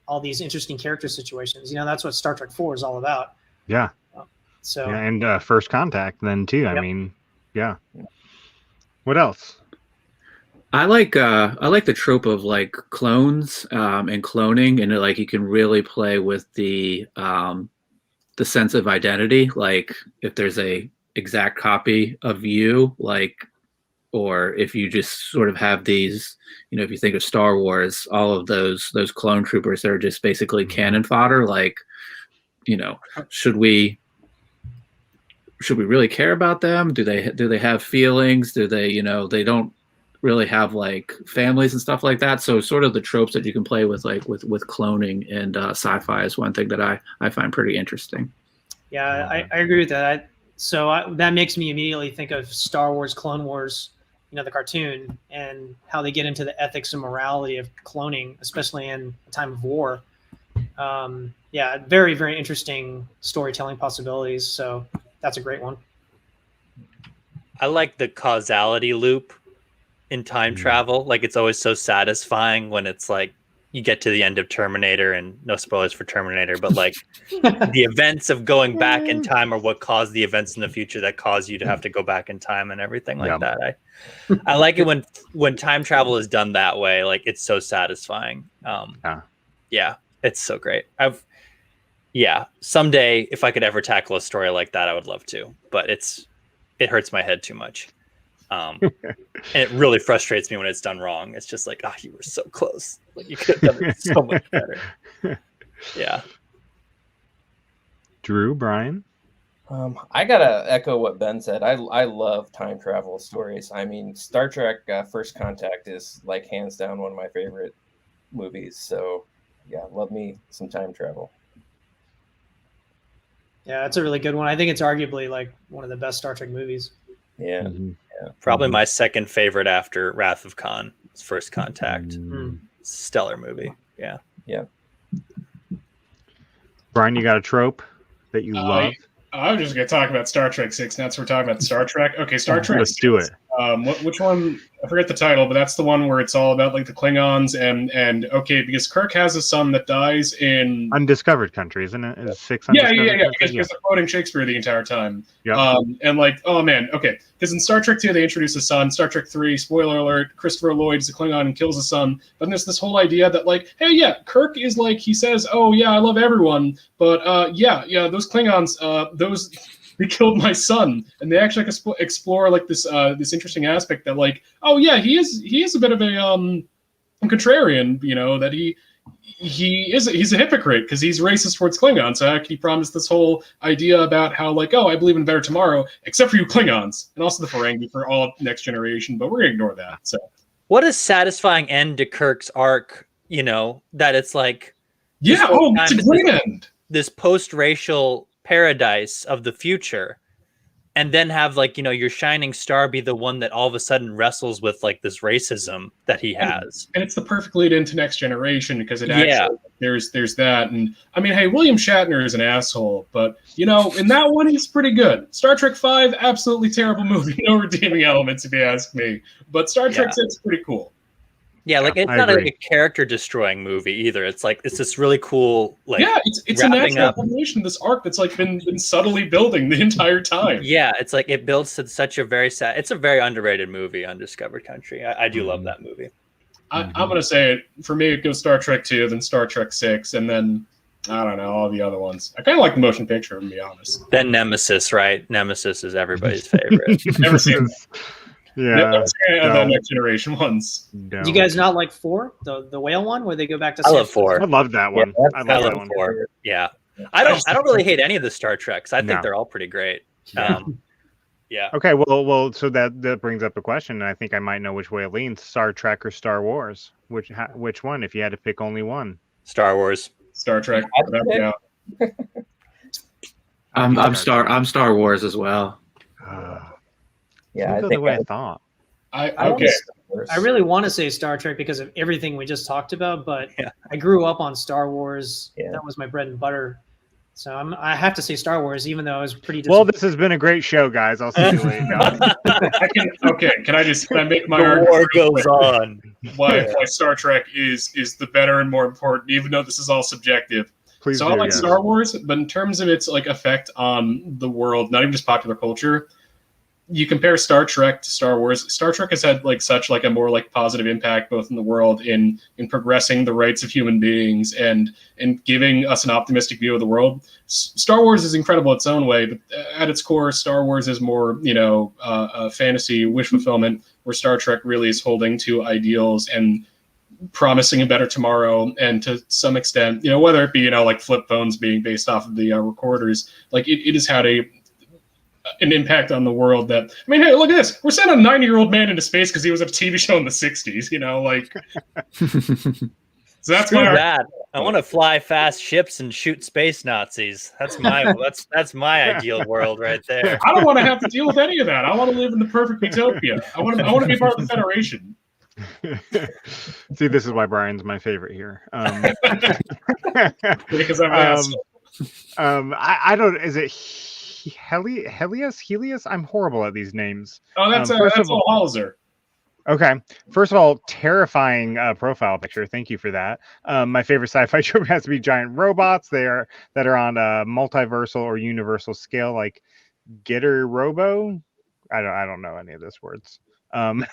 all these interesting character situations. You know, that's what Star Trek 4 is all about. Yeah. So yeah, and First Contact then too. Yep. I mean, yeah. What else? I like the trope of like clones and cloning, and like you can really play with the sense of identity. Like if there's a exact copy of you, like, or if you just sort of have these, you know, if you think of Star Wars, all of those clone troopers are just basically cannon fodder. Like, you know, should we really care about them? Do they have feelings? Do they, you know, they don't really have like families and stuff like that. So sort of the tropes that you can play with, like with cloning and sci-fi, is one thing that I find pretty interesting. Yeah, I agree with that. That makes me immediately think of Star Wars, Clone Wars, you know, the cartoon, and how they get into the ethics and morality of cloning, especially in a time of war. Yeah, very, very interesting storytelling possibilities. So that's a great one. I like the causality loop in time travel. Like, it's always so satisfying when it's like you get to the end of Terminator, and no spoilers for Terminator, but like the events of going back in time are what caused the events in the future that cause you to have to go back in time and everything like that. I like it when time travel is done that way. Like, it's so satisfying. Yeah, it's so great. Someday if I could ever tackle a story like that, I would love to, but it hurts my head too much. And it really frustrates me when it's done wrong. It's just like, you were so close. Like, you could have done it so much better. Yeah. Drew, Brian? I gotta echo what Ben said. I love time travel stories. I mean, Star Trek First Contact is like hands down one of my favorite movies. So yeah, love me some time travel. Yeah, that's a really good one. I think it's arguably like one of the best Star Trek movies. Yeah. Probably my second favorite after Wrath of Khan, First Contact. Stellar movie. Yeah. Brian, you got a trope that you love? I'm just going to talk about Star Trek 6 now, so we're talking about Star Trek. Okay, Star Trek. Let's do it. Which one? I forget the title, but that's the one where it's all about like the Klingons and okay, because Kirk has a son that dies in Undiscovered Country, isn't it? Is 6 Yeah. Undiscovered Because they're quoting Shakespeare the entire time. Yeah. And like, oh man, okay, because in Star Trek 2 they introduce a son. Star Trek 3, spoiler alert, Christopher Lloyd is a Klingon and kills his son. But there's this whole idea that like, hey, yeah, Kirk is like, he says, oh yeah, I love everyone, but those Klingons, they killed my son, and they actually explore like this interesting aspect that like, oh yeah, he is a bit of a contrarian, you know, that he's a hypocrite because he's racist towards Klingons. So he promised this whole idea about how like, oh, I believe in better tomorrow, except for you Klingons, and also the Ferengi for all Next Generation, but we're gonna ignore that. So what a satisfying end to Kirk's arc, you know, that it's like, it's a great end. This post-racial paradise of the future, and then have like, you know, your shining star be the one that all of a sudden wrestles with like this racism that he has. And it's the perfect lead into Next Generation because it actually there's that. And I mean, hey, William Shatner is an asshole, but you know, in that one he's pretty good. Star Trek 5, absolutely terrible movie, no redeeming elements if you ask me. But Star Trek 6 pretty cool. Yeah, like it's I not agree. like a character destroying movie either. It's like it's this really cool like yeah, it's a wrapping natural up. evolution of this arc that's like been subtly building the entire time. Yeah, it's like it builds to such a very sad. It's a very underrated movie, Undiscovered Country. I do love that movie. I'm gonna say it for me. It goes Star Trek 2, then Star Trek 6, and then I don't know all the other ones. I kind of like the motion picture, to be honest. Then Nemesis, right? Nemesis is everybody's favorite. Never seen. Yeah. Never seen the Next Generation ones. Do you guys not like 4, the whale one, where they go back to? I love 4. I love that one. Yeah, I I love that love one. 4. Yeah, I don't really hate any of the Star Treks. I think No. they're all pretty great. Yeah. Okay, well, so that brings up a question, and I think I might know which way it leans: Star Trek or Star Wars? Which one? If you had to pick only one. Star Wars. Star Trek. Yeah. I'm Star Wars as well. Yeah, I the think way I thought. Okay. I really want to say Star Trek because of everything we just talked about, but Yeah. I grew up on Star Wars. Yeah. That was my bread and butter. So I have to say Star Wars, even though I was pretty. Well, this has been a great show, guys. I'll see you later. Can I make my The argument war real goes quick? on. Why Star Trek is the better and more important, even though this is all subjective. Please So do, I like yes. Star Wars, but in terms of its like effect on the world, not even just popular culture, you compare Star Trek to Star Wars. Star Trek has had like such like a more like positive impact both in the world in progressing the rights of human beings and giving us an optimistic view of the world. Star Wars is incredible its own way, but at its core, Star Wars is more fantasy, wish fulfillment, where Star Trek really is holding to ideals and promising a better tomorrow, and to some extent, whether it be like flip phones being based off of the recorders, like it has had an impact on the world that, I mean, hey, look at this. We're sending a 90-year-old man into space because he was at a TV show in the 60s, so that's Screw my that. I want to fly fast ships and shoot space Nazis. That's my that's my ideal world right there. I don't want to have to deal with any of that. I want to live in the perfect utopia. I want to be part of the Federation. See, this is why Brian's my favorite here. Because I'm an asshole. I don't. Is it Helios? I'm horrible at these names. Oh, that's all Hauser. Okay. First of all, terrifying profile picture. Thank you for that. My favorite sci-fi trope has to be giant robots. That are on a multiversal or universal scale, like Getter Robo. I don't know any of those words. And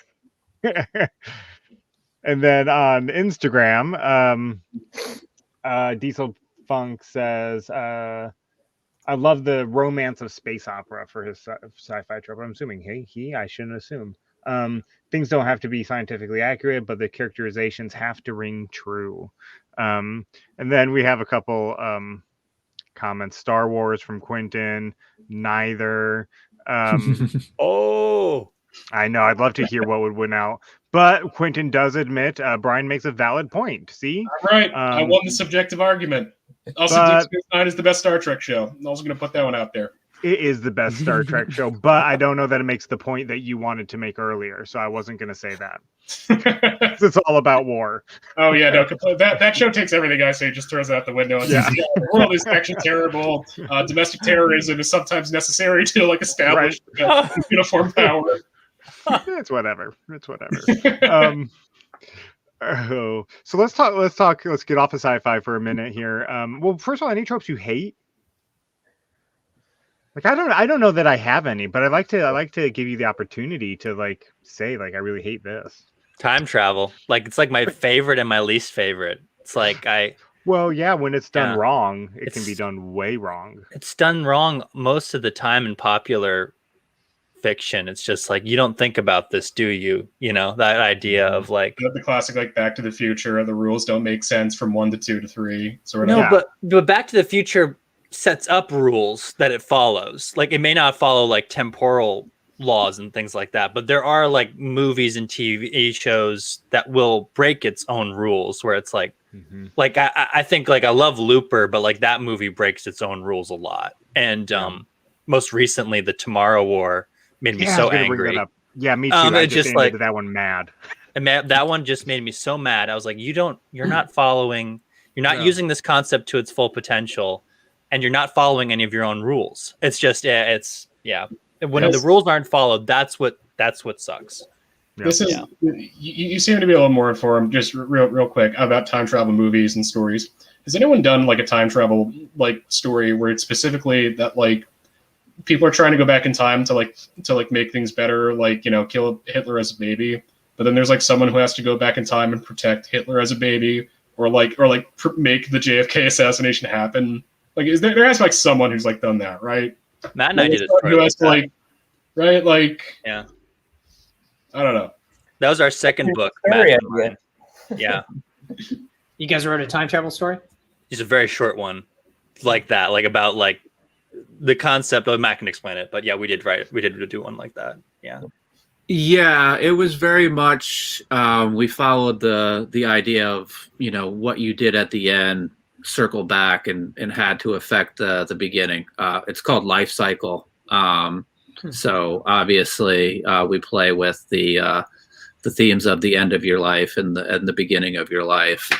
then on Instagram, Diesel Funk says, I love the romance of space opera for his sci-fi trope. I'm assuming I shouldn't assume. Things don't have to be scientifically accurate, but the characterizations have to ring true. And then we have a couple comments. Star Wars from Quentin. Neither. Oh, I know. I'd love to hear what would win out. But Quentin does admit Brian makes a valid point. See? All right. I won the subjective argument. Also, Deep Space Nine is the best Star Trek show. I'm also going to put that one out there. It is the best Star Trek show, but I don't know that it makes the point that you wanted to make earlier, so I wasn't going to say that. It's all about war. Oh, yeah. No, that show takes everything I say, just throws it out the window. And says, the world is actually terrible. Domestic terrorism is sometimes necessary to establish uniform power. It's whatever. So let's get off of sci-fi for a minute here. Well, first of all, any tropes you hate? Like I don't know that I have any, but I like to give you the opportunity to say I really hate this. time travel. It's like my favorite and my least favorite. It's like Well, yeah, when it's done wrong, it can be done way wrong. It's done wrong most of the time in popular fiction. It's just you don't think about this, do you? That idea of the classic Back to the Future, the rules don't make sense from 1 to 2 to 3 sort of. No, but Back to the Future sets up rules that it follows. It may not follow temporal laws and things like that, but there are movies and TV shows that will break its own rules where it's I think I love Looper, but that movie breaks its own rules a lot. And most recently the Tomorrow War made me so angry. Yeah, me too. I just ended that one mad. And that one just made me so mad. I was like, you're not following, you're not using this concept to its full potential, and you're not following any of your own rules. It's just, when the rules aren't followed, that's what sucks. Yeah. This is you seem to be a little more informed. Just real quick about time travel movies and stories. Has anyone done like a time travel like story where it's specifically that like people are trying to go back in time to make things better, like, you know, kill Hitler as a baby, but then there's like someone who has to go back in time and protect Hitler as a baby, or make the JFK assassination happen? Like, there has to be like someone who's like done that, right? Matt and I did a Who story has like to right, like, yeah. I don't know. That was our second book. Very Matt idea. and mine. Yeah, You guys wrote a time travel story? it's a very short one, like that, like about like the concept. Of Matt can explain it, but yeah, we did do one like that. Yeah. Yeah, it was very much we followed the idea of, you know, what you did at the end circle back and had to affect the beginning. It's called life cycle. So obviously we play with the themes of the end of your life and the beginning of your life.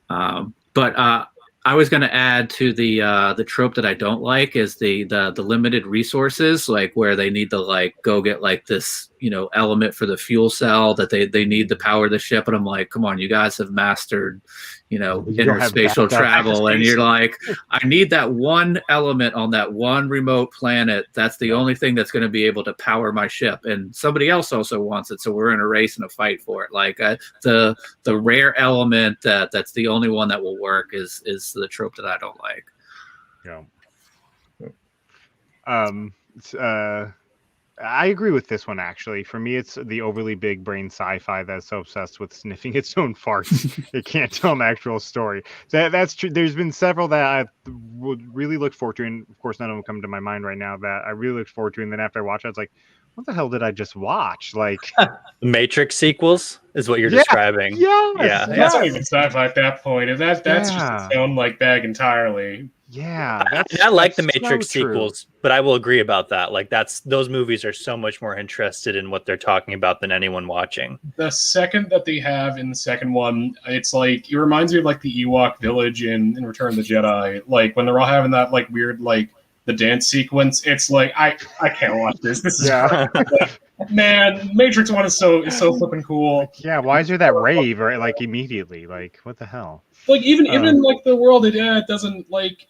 But I was going to add to the trope that I don't like is the limited resources, like where they need to like go get like this, you know, element for the fuel cell that they need to power the ship. And I'm like, come on, you guys have mastered, you know, You don't have interspatial that travel. And you're hyperspace. like, I need that one element on that one remote planet. That's the only thing that's going to be able to power my ship. And somebody else also wants it. So we're in a race and a fight for it. Like the rare element that's the only one that will work is the trope that I don't like. Yeah. I agree with this one, actually. For me, it's the overly big brain sci-fi that's so obsessed with sniffing its own farts it can't tell an actual story. That's true. There's been several that I would really look forward to, and of course none of them come to my mind right now, that I really looked forward to, and then after I watched it, I was like, what the hell did I just watch? Like, Matrix sequels is what you're describing. Yes, That's not even sci-fi at that point. If that's just its own like bag entirely. Yeah, I like the that's Matrix so true. sequels, but I will agree about that. Like those movies are so much more interested in what they're talking about than anyone watching. The second that they have in the second one, it's like it reminds me of like the Ewok village in Return of the Jedi. Like when they're all having that like weird like the dance sequence. It's like I can't watch this. This is man, Matrix 1 is so flipping cool. Yeah, why is there that rave right like immediately? Like what the hell? Like even like the world it doesn't like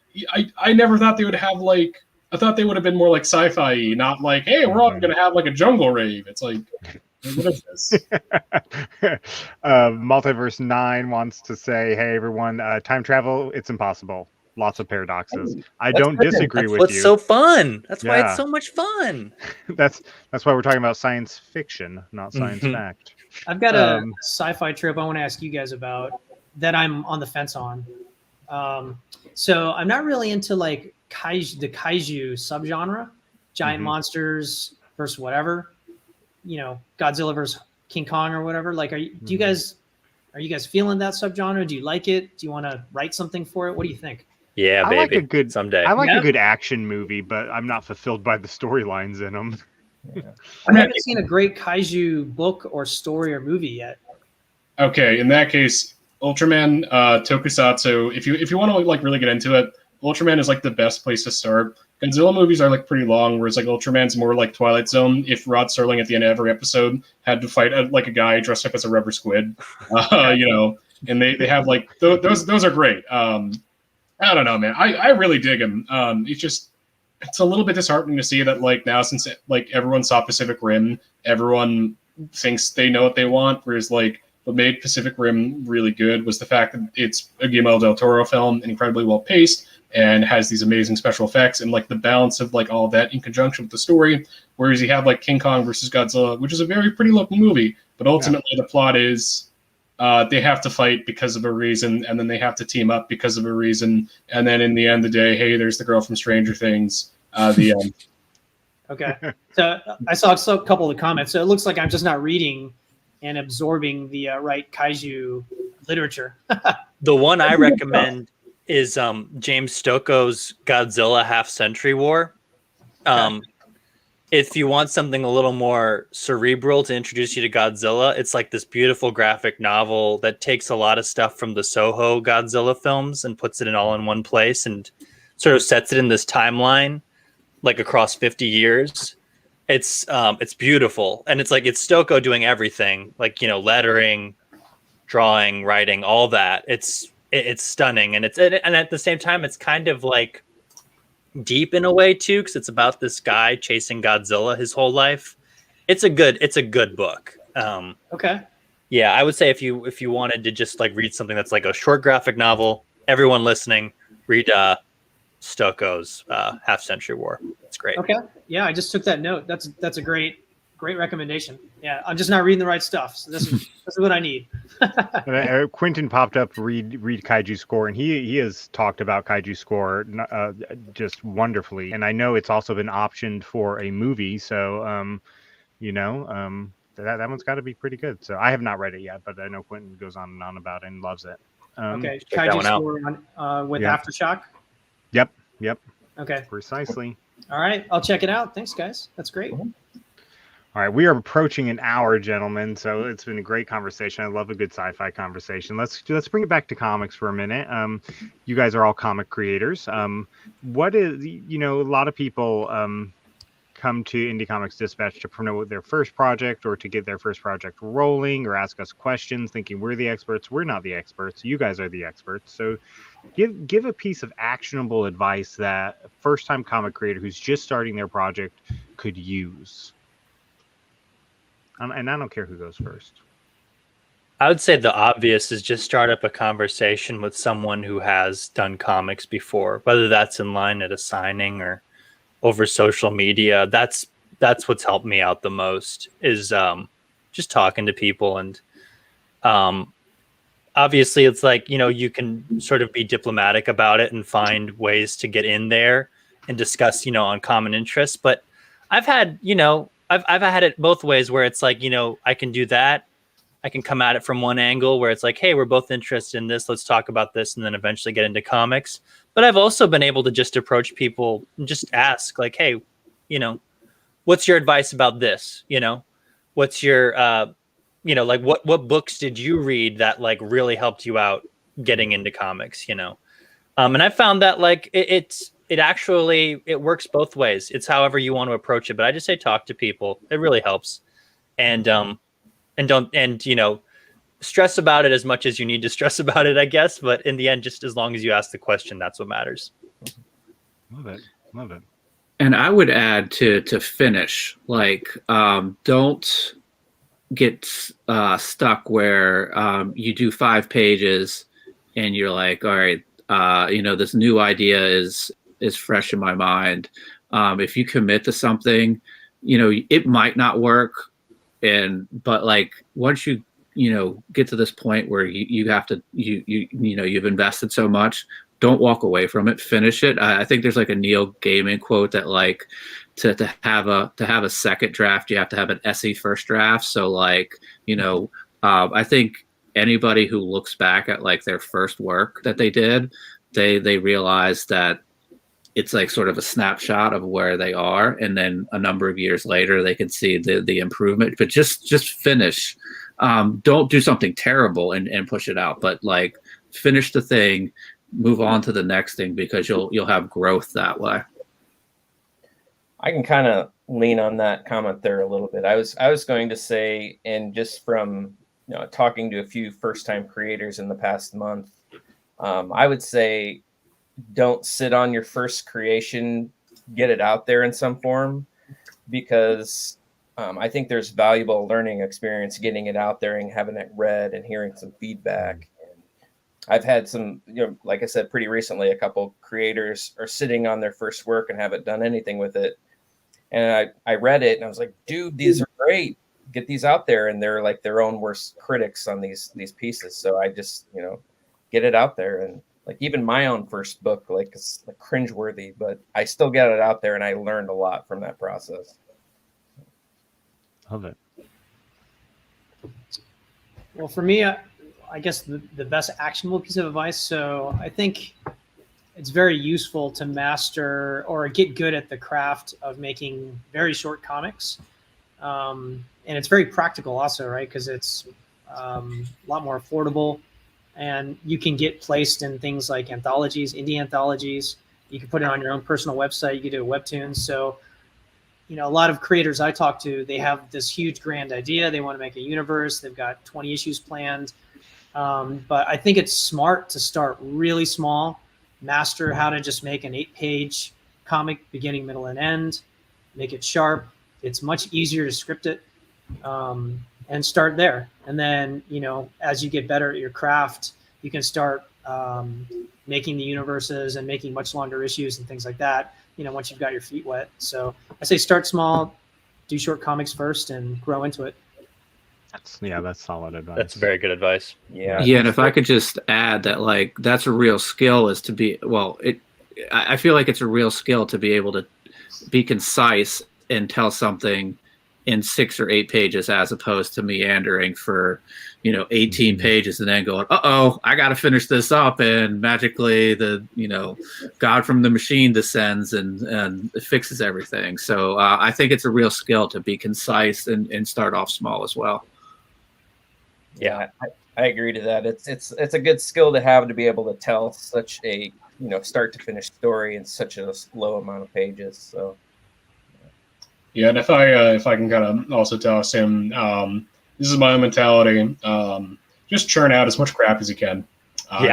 I never thought they would have like I thought they would have been more like sci-fi, not like, hey, we're all gonna have like a jungle rave. It's like what is this? Multiverse 9 wants to say, hey everyone, time travel, it's impossible. Lots of paradoxes. I don't disagree with you. That's what's so fun. That's why it's so much fun. That's why we're talking about science fiction, not science fact. I've got a sci-fi trip I want to ask you guys about that I'm on the fence on. So I'm not really into like the kaiju subgenre, giant monsters versus whatever, you know, Godzilla versus King Kong or whatever. Like, are you guys feeling that subgenre? Do you like it? Do you want to write something for it? What do you think? Yeah, baby. I like a good someday. I like a good action movie, but I'm not fulfilled by the storylines in them. I haven't seen a great kaiju book or story or movie yet. Okay, in that case, Ultraman Tokusatsu. If you want to like really get into it, Ultraman is like the best place to start. Godzilla movies are like pretty long, whereas like Ultraman's more like Twilight Zone. If Rod Serling at the end of every episode had to fight like a guy dressed up as a rubber squid, you know, and they have like those are great. I don't know, man. I really dig him. It's a little bit disheartening to see that like now since like everyone saw Pacific Rim, everyone thinks they know what they want, whereas like what made Pacific Rim really good was the fact that it's a Guillermo del Toro film and incredibly well paced and has these amazing special effects and like the balance of like all of that in conjunction with the story. Whereas you have like King Kong versus Godzilla, which is a very pretty looking movie, but ultimately the plot is they have to fight because of a reason, and then they have to team up because of a reason, and then in the end of the day, hey, there's the girl from Stranger Things. The end. Okay, so I saw a couple of the comments. So it looks like I'm just not reading and absorbing the right kaiju literature. The one I recommend is James Stoko's Godzilla Half Century War. If you want something a little more cerebral to introduce you to Godzilla, it's like this beautiful graphic novel that takes a lot of stuff from the Soho Godzilla films and puts it all in one place and sort of sets it in this timeline, like across 50 years. It's beautiful, and it's like it's Stoko doing everything, like, you know, lettering, drawing, writing, all that. It's stunning, and and at the same time, it's kind of like deep in a way too, because it's about this guy chasing Godzilla his whole life. It's a good book. Okay. Yeah, I would say if you wanted to just like read something that's like a short graphic novel, everyone listening, read Stoko's Half Century War. It's great. Okay. Yeah, I just took that note. That's a great recommendation. Yeah, I'm just not reading the right stuff. So this is what I need. Quentin popped up, read Kaiju Score, and he has talked about Kaiju Score just wonderfully. And I know it's also been optioned for a movie, so you know, that one's got to be pretty good. So I have not read it yet, but I know Quentin goes on and on about it and loves it. Okay, check that one out. Score with Yeah. Aftershock. Yep. Okay. Precisely. All right, I'll check it out. Thanks, guys. That's great. All right, we are approaching an hour, gentlemen. So it's been a great conversation. I love a good sci-fi conversation. Let's bring it back to comics for a minute. You guys are all comic creators. What is, you know, a lot of people come to Indie Comics Dispatch to promote their first project or to get their first project rolling or ask us questions, thinking we're the experts. We're not the experts. You guys are the experts. So give a piece of actionable advice that a first-time comic creator who's just starting their project could use. And I don't care who goes first. I would say the obvious is just start up a conversation with someone who has done comics before, whether that's in line at a signing or over social media. That's what's helped me out the most, is just talking to people. And obviously it's like, you know, you can sort of be diplomatic about it and find ways to get in there and discuss, you know, on common interests. But I've had, you know, I've had it both ways, where it's like, you know, I can do that. I can come at it from one angle where it's like, hey, we're both interested in this. Let's talk about this, and then eventually get into comics. But I've also been able to just approach people and just ask, like, hey, you know, what's your advice about this? You know, what's your, you know, like what books did you read that like really helped you out getting into comics, you know? And I found that like it actually works both ways. It's however you want to approach it. But I just say talk to people. It really helps. And you know, stress about it as much as you need to stress about it, I guess. But in the end, just as long as you ask the question, that's what matters. Love it. And I would add to finish, like, don't get stuck where you do 5 pages and you're like, all right, you know, this new idea is fresh in my mind. If you commit to something, you know, it might not work. But like once you know, get to this point where you have to, you know, you've invested so much, don't walk away from it, finish it. I think there's like a Neil Gaiman quote that like to have a second draft, you have to have an SE first draft. So like, you know, I think anybody who looks back at like their first work that they did, they realize that it's like sort of a snapshot of where they are, and then a number of years later they can see the improvement. But just finish. Don't do something terrible and push it out, but like finish the thing, move on to the next thing, because you'll have growth that way. I can kind of lean on that comment there a little bit. I was going to say, and just from, you know, talking to a few first-time creators in the past month, I would say don't sit on your first creation, get it out there in some form, because I think there's valuable learning experience getting it out there and having it read and hearing some feedback. And I've had some, you know, like I said, pretty recently, a couple creators are sitting on their first work and haven't done anything with it. And I read it and I was like, dude, these are great. Get these out there. And they're like their own worst critics on these pieces. So I just, you know, get it out there. And like even my own first book, like it's like cringeworthy, but I still get it out there and I learned a lot from that process. Love it. Well, for me, I guess the best actionable piece of advice. So I think it's very useful to master or get good at the craft of making very short comics. And it's very practical also, right? Because it's a lot more affordable. And you can get placed in things like anthologies, indie anthologies. You can put it on your own personal website. You can do a webtoon. So, a lot of creators I talk to, they have this huge grand idea. They want to make a universe. They've got 20 issues planned. But I think it's smart to start really small, master how to just make an 8-page comic, beginning, middle, and end, make it sharp. It's much easier to script it, and start there. And then, as you get better at your craft, you can start making the universes and making much longer issues and things like that, once you've got your feet wet. So I say start small, do short comics first, and grow into it. That's solid advice. That's very good advice. Yeah. Yeah, and if I could just add that, like, that's a real skill, is to be, I feel like it's a real skill to be able to be concise and tell something in 6 or 8 pages, as opposed to meandering for 18 pages and then going, I got to finish this up, and magically the God from the machine descends and it fixes everything. So I think it's a real skill to be concise and start off small as well. Yeah, I agree to that. It's a good skill to have, to be able to tell such a start to finish story in such a low amount of pages. So yeah, and if I can kind of also tell Sam, this is my own mentality. Just churn out as much crap as you can.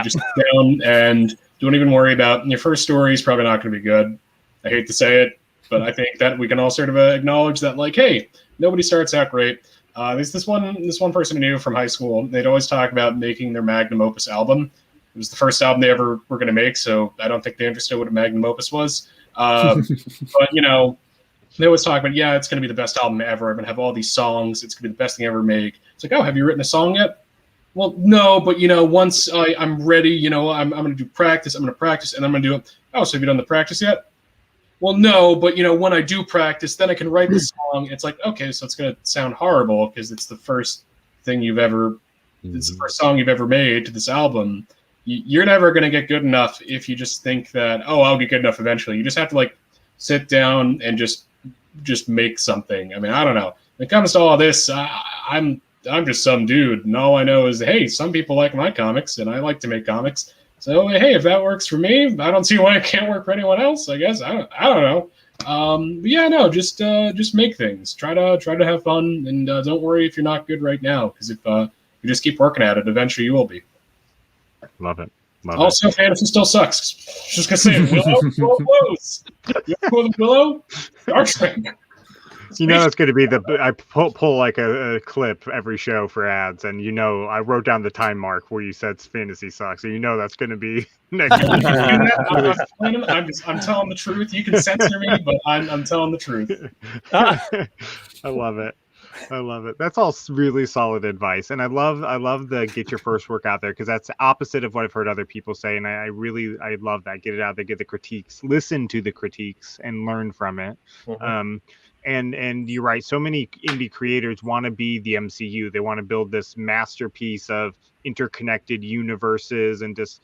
Just sit down and don't even worry about your first story is probably not going to be good. I hate to say it, but I think that we can all sort of acknowledge that, like, hey, nobody starts out great. There's this one person I knew from high school. They'd always talk about making their magnum opus album. It was the first album they ever were going to make, so I don't think they understood what a magnum opus was. But they always talk about, it's going to be the best album ever. I'm going to have all these songs. It's going to be the best thing I ever make. It's like, oh, have you written a song yet? Well, no, but once I'm ready, I'm going to do practice. I'm going to practice, and I'm going to do it. Oh, so have you done the practice yet? Well, no, but when I do practice, then I can write the song. It's like, okay, so it's going to sound horrible because it's the first thing it's the first song you've ever made to this album. You're never going to get good enough if you just think that, I'll get good enough eventually. You just have to sit down and just make something. I mean, I don't know. When it comes to all this, I'm just some dude, and all I know is, hey, some people like my comics, and I like to make comics. So hey, if that works for me, I don't see why it can't work for anyone else. I guess I don't know. But yeah, no, just make things. Try to have fun, and don't worry if you're not good right now, because if you just keep working at it, eventually you will be. Love it. Also, fantasy still sucks. Just gonna say, Willow blows. Willow, Star Trek. That's going to be I pull like a clip every show for ads, and I wrote down the time mark where you said fantasy sucks, so that's going to be next. I'm telling the truth. You can censor me, but I'm telling the truth. I love it. That's all really solid advice, and I love the get your first work out there, because that's the opposite of what I've heard other people say, and I love that. Get it out there, get the critiques, listen to the critiques, and learn from it. Mm-hmm. And you're right. So many indie creators want to be the MCU. They want to build this masterpiece of interconnected universes, and just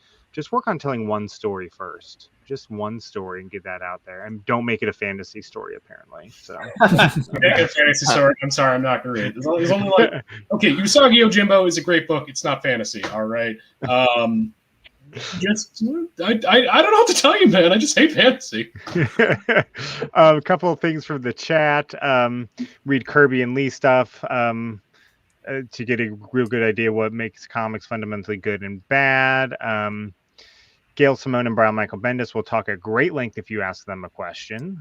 work on telling one story first. Just one story, and get that out there. And don't make it a fantasy story, apparently. So make a fantasy story. I'm sorry, I'm not going to read it. There's only okay, Usagi Yojimbo is a great book. It's not fantasy. All right. I don't know what to tell you, man. I just hate fantasy. A couple of things from the chat. Read Kirby and Lee stuff to get a real good idea what makes comics fundamentally good and bad. Gail Simone and Brian Michael Bendis will talk at great length if you ask them a question.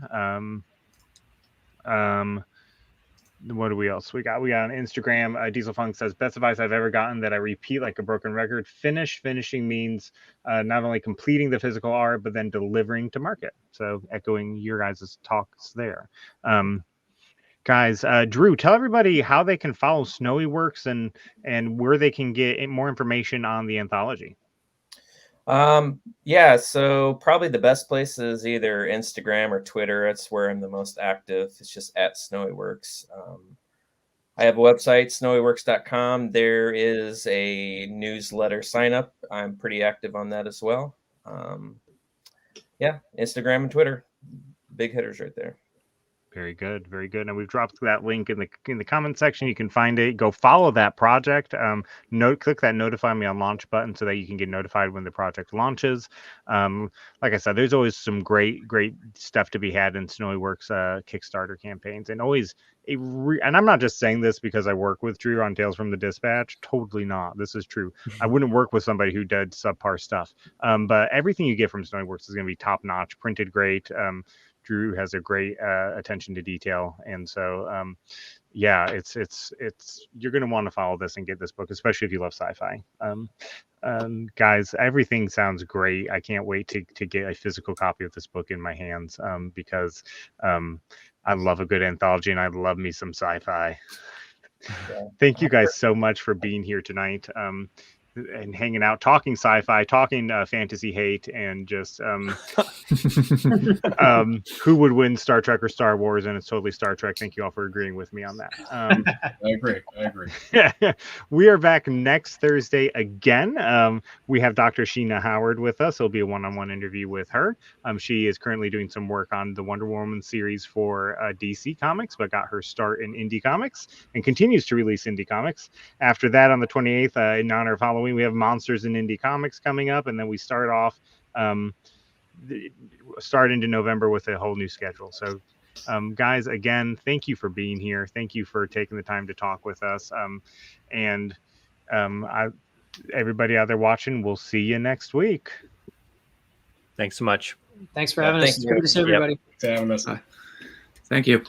What do we else we got? We got on Instagram. Diesel Funk says, best advice I've ever gotten that I repeat like a broken record. Finishing means not only completing the physical art, but then delivering to market. So echoing your guys' talks there. Guys, Drew, tell everybody how they can follow SnowyWorks and where they can get more information on the anthology. So probably the best place is either Instagram or Twitter. That's where I'm the most active. It's just at SnowyWorks. I have a website, SnowyWorks.com. There is a newsletter sign up. I'm pretty active on that as well. Instagram and Twitter, big hitters right there. Very good, very good. And we've dropped that link in the comment section. You can find it. Go follow that project. Click that notify me on launch button so that you can get notified when the project launches. Like I said, there's always some great stuff to be had in SnowyWorks Kickstarter campaigns, and always and I'm not just saying this because I work with Drew on Tales from the Dispatch. Totally not. This is true. I wouldn't work with somebody who did subpar stuff. But everything you get from SnowyWorks is going to be top notch, printed great. Drew has a great attention to detail, and so yeah, it's you're going to want to follow this and get this book, especially if you love sci-fi. Guys, everything sounds great. I can't wait to get a physical copy of this book in my hands, because I love a good anthology and I love me some sci-fi. Thank you guys so much for being here tonight. And hanging out, talking sci-fi, talking fantasy hate, and just who would win, Star Trek or Star Wars? And it's totally Star Trek. Thank you all for agreeing with me on that. I agree. We are back next Thursday again. We have Dr. Sheena Howard with us. It'll be a one-on-one interview with her. She is currently doing some work on the Wonder Woman series for DC Comics, but got her start in indie comics and continues to release indie comics. After that, on the 28th, in honor of Halloween, we have Monsters in Indie Comics coming up, and then we start off into November with a whole new schedule. So guys, again, thank you for being here. Thank you for taking the time to talk with us. Everybody out there watching, we'll see you next week. Thanks so much. Thanks for having us. Good to see everybody. Thanks for having us. Thank you.